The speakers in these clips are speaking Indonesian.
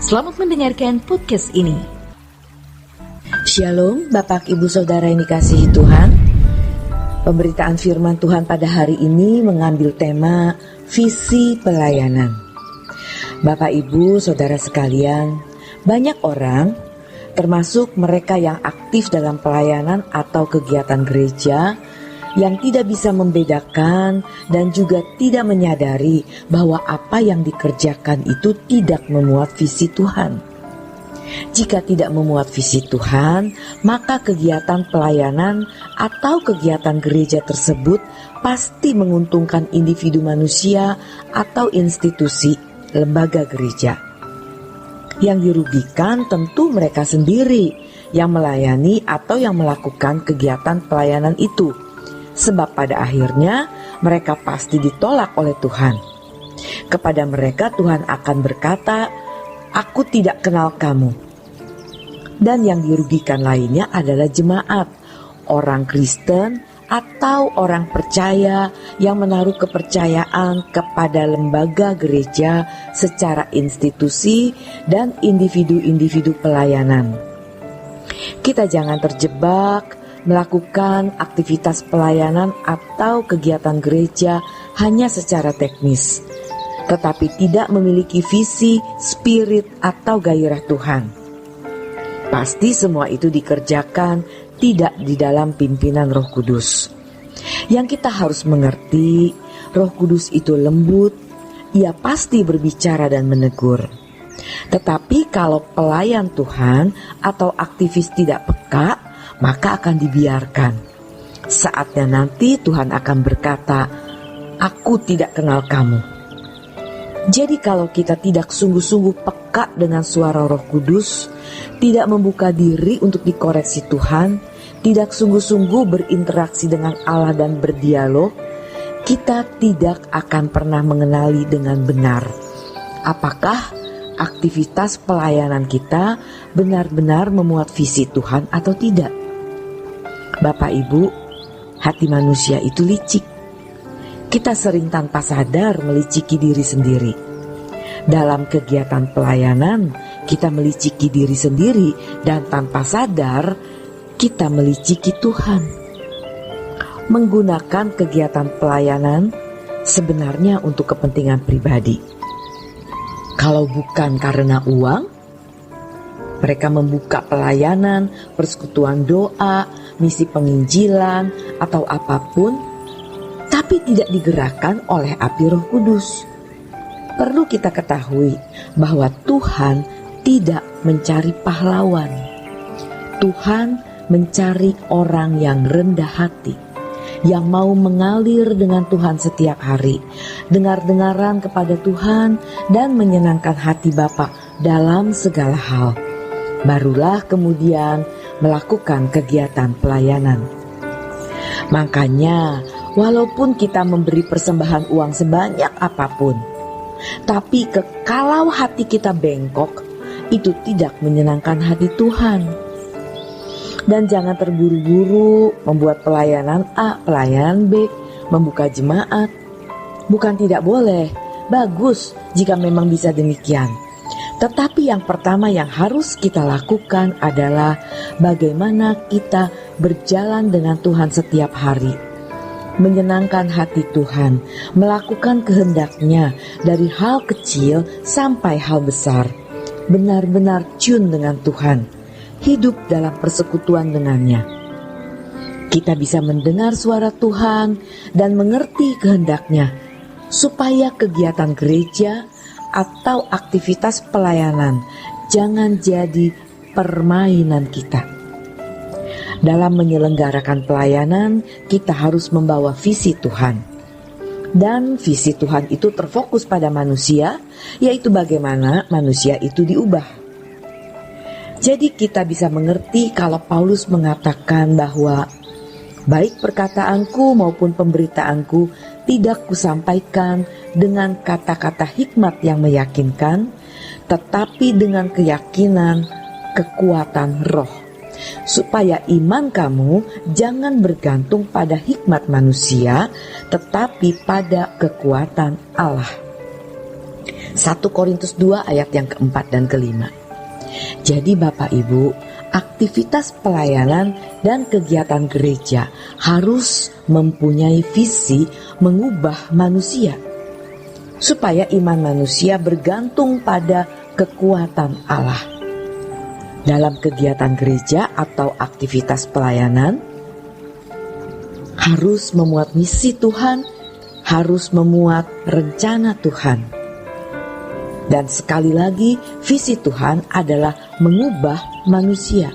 Selamat mendengarkan podcast ini. Shalom Bapak Ibu Saudara yang dikasihi Tuhan. Pemberitaan firman Tuhan pada hari ini mengambil tema visi pelayanan. Bapak Ibu Saudara sekalian, banyak orang, termasuk mereka yang aktif dalam pelayanan atau kegiatan gereja, yang tidak bisa membedakan dan juga tidak menyadari bahwa apa yang dikerjakan itu tidak memuat visi Tuhan. Jika tidak memuat visi Tuhan, maka kegiatan pelayanan atau kegiatan gereja tersebut pasti menguntungkan individu manusia atau institusi lembaga gereja. Yang dirugikan tentu mereka sendiri yang melayani atau yang melakukan kegiatan pelayanan itu. Sebab pada akhirnya mereka pasti ditolak oleh Tuhan. Kepada mereka Tuhan akan berkata, "Aku tidak kenal kamu." Dan yang dirugikan lainnya adalah jemaat, orang Kristen atau orang percaya yang menaruh kepercayaan kepada lembaga gereja secara institusi dan individu-individu pelayanan. Kita jangan terjebak melakukan aktivitas pelayanan atau kegiatan gereja hanya secara teknis, tetapi tidak memiliki visi, spirit, atau gairah Tuhan. Pasti semua itu dikerjakan tidak di dalam pimpinan Roh Kudus. Yang kita harus mengerti, Roh Kudus itu lembut, ia pasti berbicara dan menegur. Tetapi kalau pelayan Tuhan atau aktivis tidak peka, maka akan dibiarkan. Saatnya nanti Tuhan akan berkata, "Aku tidak kenal kamu." Jadi kalau kita tidak sungguh-sungguh peka dengan suara Roh Kudus, tidak membuka diri untuk dikoreksi Tuhan, tidak sungguh-sungguh berinteraksi dengan Allah dan berdialog, kita tidak akan pernah mengenali dengan benar apakah aktivitas pelayanan kita benar-benar memuat visi Tuhan atau tidak. Bapak Ibu, hati manusia itu licik. Kita sering tanpa sadar meliciki diri sendiri. Dalam kegiatan pelayanan, kita meliciki diri sendiri dan tanpa sadar kita meliciki Tuhan. Menggunakan kegiatan pelayanan sebenarnya untuk kepentingan pribadi. Kalau bukan karena uang, mereka membuka pelayanan, persekutuan doa, misi penginjilan, atau apapun, tapi tidak digerakkan oleh api Roh Kudus. Perlu kita ketahui bahwa Tuhan tidak mencari pahlawan. Tuhan mencari orang yang rendah hati, yang mau mengalir dengan Tuhan setiap hari, dengar-dengaran kepada Tuhan, dan menyenangkan hati Bapa dalam segala hal. Barulah kemudian melakukan kegiatan pelayanan. Makanya, walaupun kita memberi persembahan uang sebanyak apapun, tapi kalau hati kita bengkok, itu tidak menyenangkan hati Tuhan. Dan jangan terburu-buru membuat pelayanan A, pelayanan B, membuka jemaat. Bukan tidak boleh, bagus jika memang bisa demikian. Tetapi yang pertama yang harus kita lakukan adalah bagaimana kita berjalan dengan Tuhan setiap hari, menyenangkan hati Tuhan, melakukan kehendak-Nya dari hal kecil sampai hal besar, benar-benar tune dengan Tuhan, hidup dalam persekutuan dengannya. Kita bisa mendengar suara Tuhan dan mengerti kehendak-Nya, supaya kegiatan gereja atau aktivitas pelayanan jangan jadi permainan kita. Dalam menyelenggarakan pelayanan, kita harus membawa visi Tuhan. Dan visi Tuhan itu terfokus pada manusia, yaitu bagaimana manusia itu diubah. Jadi kita bisa mengerti kalau Paulus mengatakan bahwa baik perkataanku maupun pemberitaanku tidak kusampaikan dengan kata-kata hikmat yang meyakinkan, tetapi dengan keyakinan, kekuatan roh, supaya iman kamu jangan bergantung pada hikmat manusia, tetapi pada kekuatan Allah. 1 Korintus 2 ayat yang keempat dan kelima. Jadi Bapak Ibu, aktivitas pelayanan dan kegiatan gereja harus mempunyai visi mengubah manusia, supaya iman manusia bergantung pada kekuatan Allah. Dalam kegiatan gereja atau aktivitas pelayanan, harus memuat misi Tuhan, harus memuat rencana Tuhan. Dan sekali lagi, visi Tuhan adalah mengubah manusia.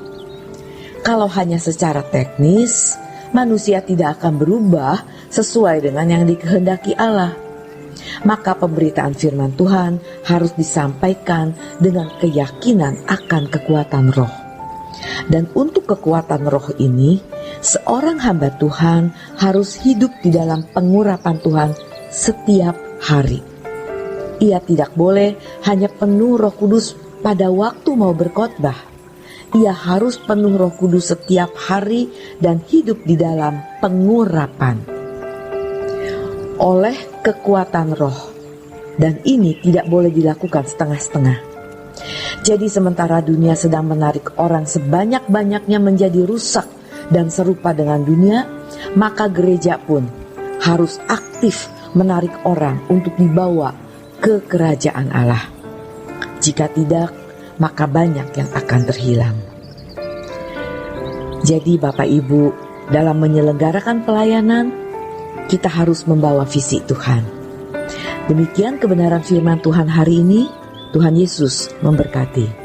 Kalau hanya secara teknis, manusia tidak akan berubah sesuai dengan yang dikehendaki Allah. Maka pemberitaan firman Tuhan harus disampaikan dengan keyakinan akan kekuatan roh. Dan untuk kekuatan roh ini, seorang hamba Tuhan harus hidup di dalam pengurapan Tuhan setiap hari. Ia tidak boleh hanya penuh Roh Kudus pada waktu mau berkhotbah. Ia harus penuh Roh Kudus setiap hari dan hidup di dalam pengurapan oleh kekuatan roh. Dan ini tidak boleh dilakukan setengah-setengah. Jadi sementara dunia sedang menarik orang sebanyak-banyaknya menjadi rusak dan serupa dengan dunia, maka gereja pun harus aktif menarik orang untuk dibawa ke kerajaan Allah. Jika tidak, maka banyak yang akan terhilang. Jadi Bapak Ibu, dalam menyelenggarakan pelayanan, kita harus membawa visi Tuhan. Demikian kebenaran firman Tuhan hari ini. Tuhan Yesus memberkati.